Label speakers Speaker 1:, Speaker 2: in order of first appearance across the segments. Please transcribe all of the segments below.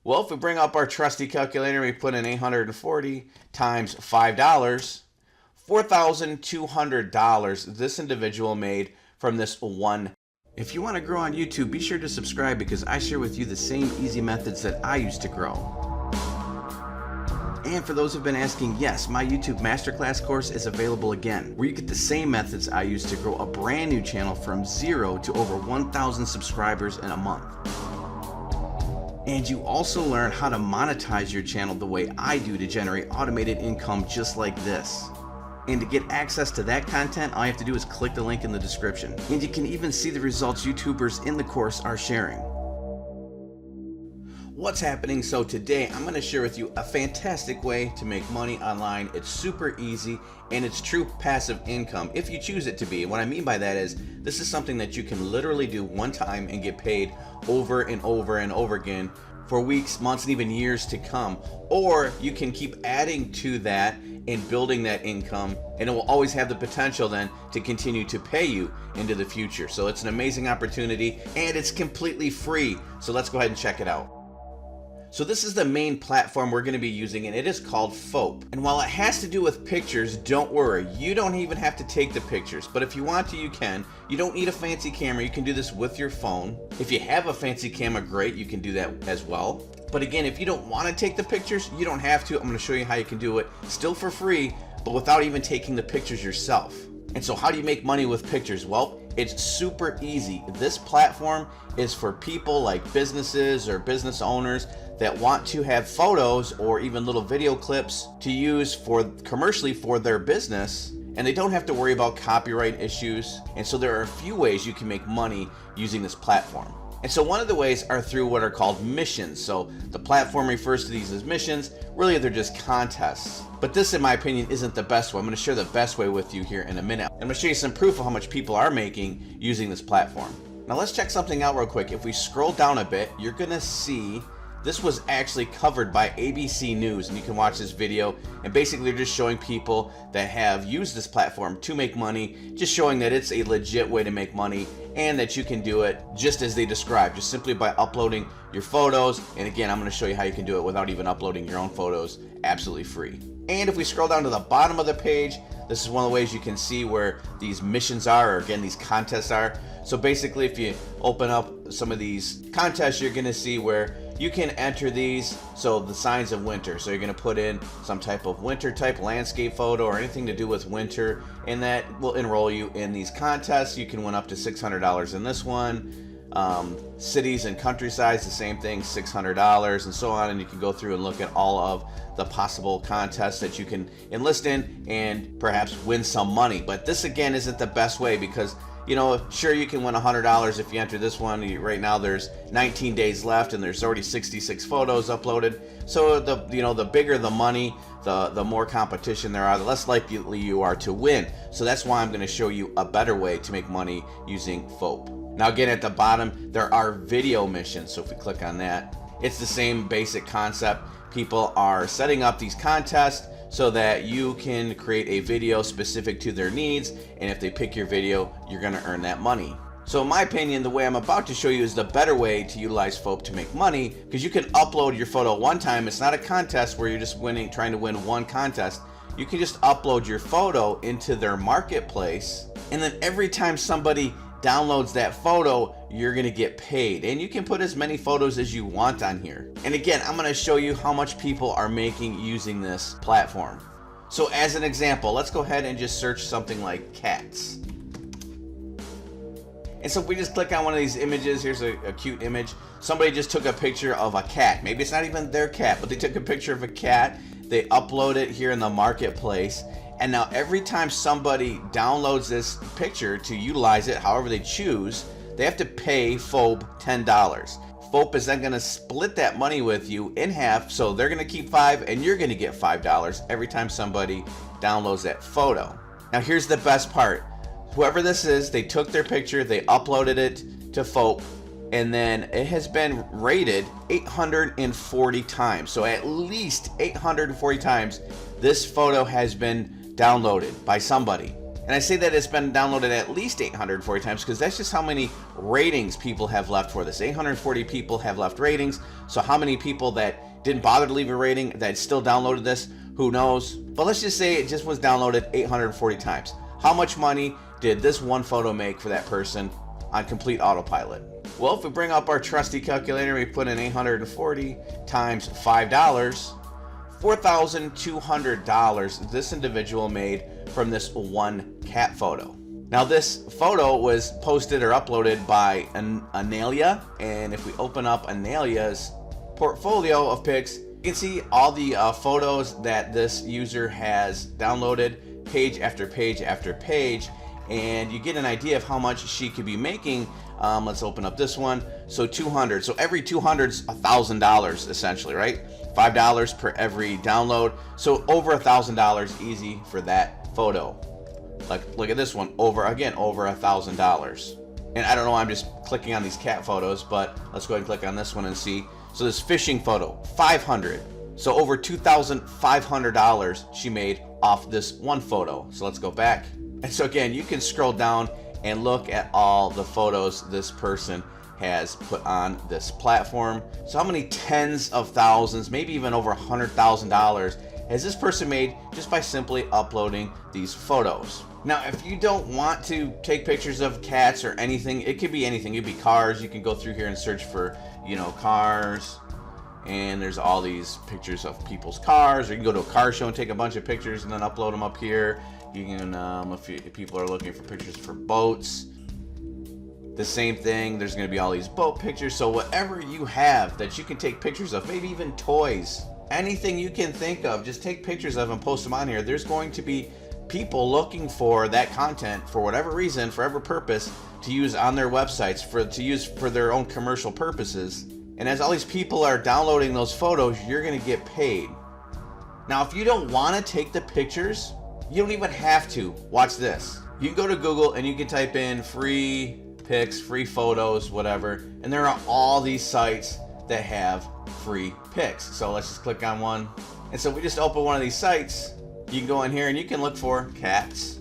Speaker 1: Well, if we bring up our trusty calculator, we put in 840 times $5, $4,200 this individual made from this one. If you want to grow on YouTube, be sure to subscribe because I share with you the same easy methods that I used to grow. And for those who've been asking, yes, my YouTube Masterclass course is available again, where you get the same methods I used to grow a brand new channel from 0 to over 1,000 subscribers in a month. And you also learn how to monetize your channel the way I do to generate automated income just like this. And to get access to that content, all you have to do is click the link in the description. And you can even see the results YouTubers in the course are sharing. What's happening? So today I'm going to share with you a fantastic way to make money online. It's super easy and it's true passive income if you choose it to be. And what I mean by that is this is something that you can literally do one time and get paid over and over and over again for weeks, months, and even years to come. Or you can keep adding to that and building that income, and it will always have the potential then to continue to pay you into the future. So it's an amazing opportunity and it's completely free. So let's go ahead and check it out. So this is the main platform we're going to be using, and it is called FOAP. And while it has to do with pictures, don't worry, you don't even have to take the pictures, but if you want to, you can. You don't need a fancy camera, you can do this with your phone. If you have a fancy camera, great, you can do that as well. But again, if you don't want to take the pictures, you don't have to. I'm going to show you how you can do it still for free, but without even taking the pictures yourself. And so how do you make money with pictures? Well, it's super easy. This platform is for people like businesses or business owners that want to have photos or even little video clips to use for commercially for their business, and they don't have to worry about copyright issues. And so there are a few ways you can make money using this platform. And so one of the ways are through what are called missions. So the platform refers to these as missions. Really, they're just contests. But this, in my opinion, isn't the best way. I'm going to share the best way with you here in a minute. I'm going to show you some proof of how much people are making using this platform. Now let's check something out real quick. If we scroll down a bit, you're going to see this was actually covered by ABC News, and you can watch this video. And basically they're just showing people that have used this platform to make money, just showing that it's a legit way to make money and that you can do it just as they describe, just simply by uploading your photos. And again, I'm going to show you how you can do it without even uploading your own photos, absolutely free. And if we scroll down to the bottom of the page, this is one of the ways you can see where these missions are, or again, these contests are. So basically, if you open up some of these contests, you're going to see where you can enter these. So the signs of winter. So you're going to put in some type of winter type landscape photo or anything to do with winter, and that will enroll you in these contests. You can win up to $600 in this one. Cities and countrysides, the same thing, $600 and so on. And you can go through and look at all of the possible contests that you can enlist in and perhaps win some money. But this again isn't the best way because, you know, sure, you can win $100 if you enter this one. Right now there's 19 days left and there's already 66 photos uploaded. So the bigger the money, the more competition there are, the less likely you are to win. So that's why I'm going to show you a better way to make money using FOAP. Now again, at the bottom there are video missions. So if we click on that, it's the same basic concept. People are setting up these contests so that you can create a video specific to their needs, and if they pick your video, you're going to earn that money. So in my opinion, the way I'm about to show you is the better way to utilize FOAP to make money, because you can upload your photo one time. It's not a contest where you're just trying to win one contest. You can just upload your photo into their marketplace, and then every time somebody downloads that photo, you're going to get paid. And you can put as many photos as you want on here. And again, I'm going to show you how much people are making using this platform. So as an example, let's go ahead and just search something like cats. And so if we just click on one of these images, here's a cute image. Somebody just took a picture of a cat. Maybe it's not even their cat, but they took a picture of a cat. They upload it here in the marketplace. And now every time somebody downloads this picture to utilize it, however they choose, they have to pay FOAP $10. FOAP is then going to split that money with you in half. So they're going to keep $5 and you're going to get $5 every time somebody downloads that photo. Now here's the best part. Whoever this is, they took their picture, they uploaded it to FOAP, and then it has been rated 840 times. So at least 840 times this photo has been downloaded by somebody. And I say that it's been downloaded at least 840 times because that's just how many ratings people have left for this. 840 people have left ratings. So how many people that didn't bother to leave a rating that still downloaded this, who knows? But let's just say it just was downloaded 840 times. How much money did this one photo make for that person on complete autopilot? Well, if we bring up our trusty calculator, we put in 840 times $5, $4,200 this individual made from this one cat photo. Now this photo was posted or uploaded by Analia, and if we open up Analia's portfolio of pics, you can see all the photos that this user has downloaded, page after page after page, and you get an idea of how much she could be making. Let's open up this one. So 200. So every 200's $1,000 essentially, right? $5 per every download. So over $1,000 easy for that photo. Like, look at this one. Over $1,000. And I don't know, I'm just clicking on these cat photos, but let's go ahead and click on this one and see. So this fishing photo, 500. So over $2,500 she made off this one photo. So let's go back. And so again, you can scroll down and look at all the photos this person has put on this platform. So how many tens of thousands, maybe even over $100,000 has this person made just by simply uploading these photos? Now, if you don't want to take pictures of cats or anything, it could be anything. It could be cars. You can go through here and search for, cars. And there's all these pictures of people's cars. Or you can go to a car show and take a bunch of pictures and then upload them up here. You can, if people are looking for pictures for boats, the same thing. There's going to be all these boat pictures. So whatever you have that you can take pictures of, maybe even toys, anything you can think of, just take pictures of and post them on here. There's going to be people looking for that content for whatever reason, for whatever purpose, to use on their websites, to use for their own commercial purposes. And as all these people are downloading those photos, you're going to get paid. Now, if you don't want to take the pictures, you don't even have to. Watch this. You can go to Google and you can type in free pics, free photos, whatever. And there are all these sites that have free pics. So let's just click on one. And so we just open one of these sites. You can go in here and you can look for cats.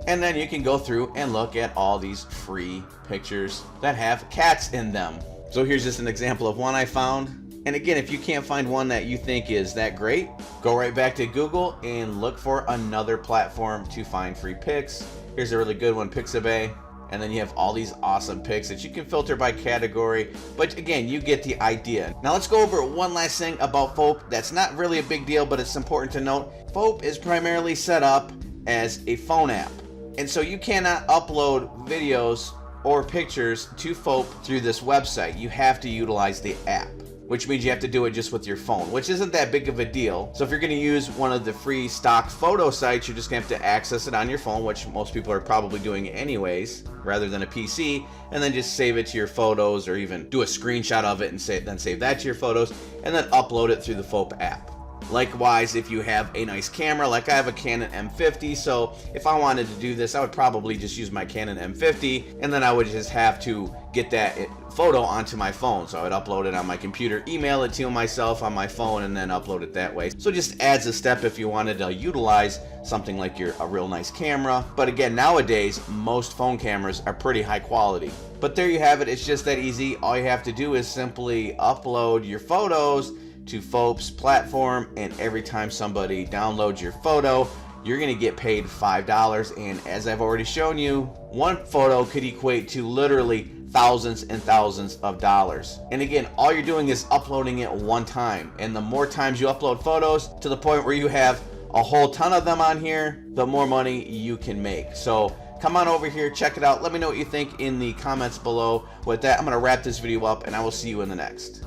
Speaker 1: And then you can go through and look at all these free pictures that have cats in them. So here's just an example of one I found. And again, if you can't find one that you think is that great, go right back to Google and look for another platform to find free pics. Here's a really good one, Pixabay. And then you have all these awesome pics that you can filter by category. But again, you get the idea. Now let's go over one last thing about FOAP that's not really a big deal, but it's important to note. FOAP is primarily set up as a phone app. And so you cannot upload videos or pictures to FOAP through this website. You have to utilize the app, which means you have to do it just with your phone, which isn't that big of a deal. So if you're going to use one of the free stock photo sites, you're just going to have to access it on your phone, which most people are probably doing anyways, rather than a PC, and then just save it to your photos, or even do a screenshot of it and then save that to your photos, and then upload it through the FOAP app. Likewise, if you have a nice camera, like I have a Canon M50, so if I wanted to do this, I would probably just use my Canon M50, and then I would just have to get that photo onto my phone. So I would upload it on my computer, email it to myself on my phone, and then upload it that way. So it just adds a step if you wanted to utilize something like a real nice camera. But again, nowadays, most phone cameras are pretty high quality. But there you have it. It's just that easy. All you have to do is simply upload your photos to FOAP's platform, and every time somebody downloads your photo, you're going to get paid $5. And as I've already shown you, one photo could equate to literally thousands and thousands of dollars. And again, all you're doing is uploading it one time. And the more times you upload photos, to the point where you have a whole ton of them on here, the more money you can make. So come on over here, check it out. Let me know what you think in the comments below. With that, I'm going to wrap this video up, and I will see you in the next.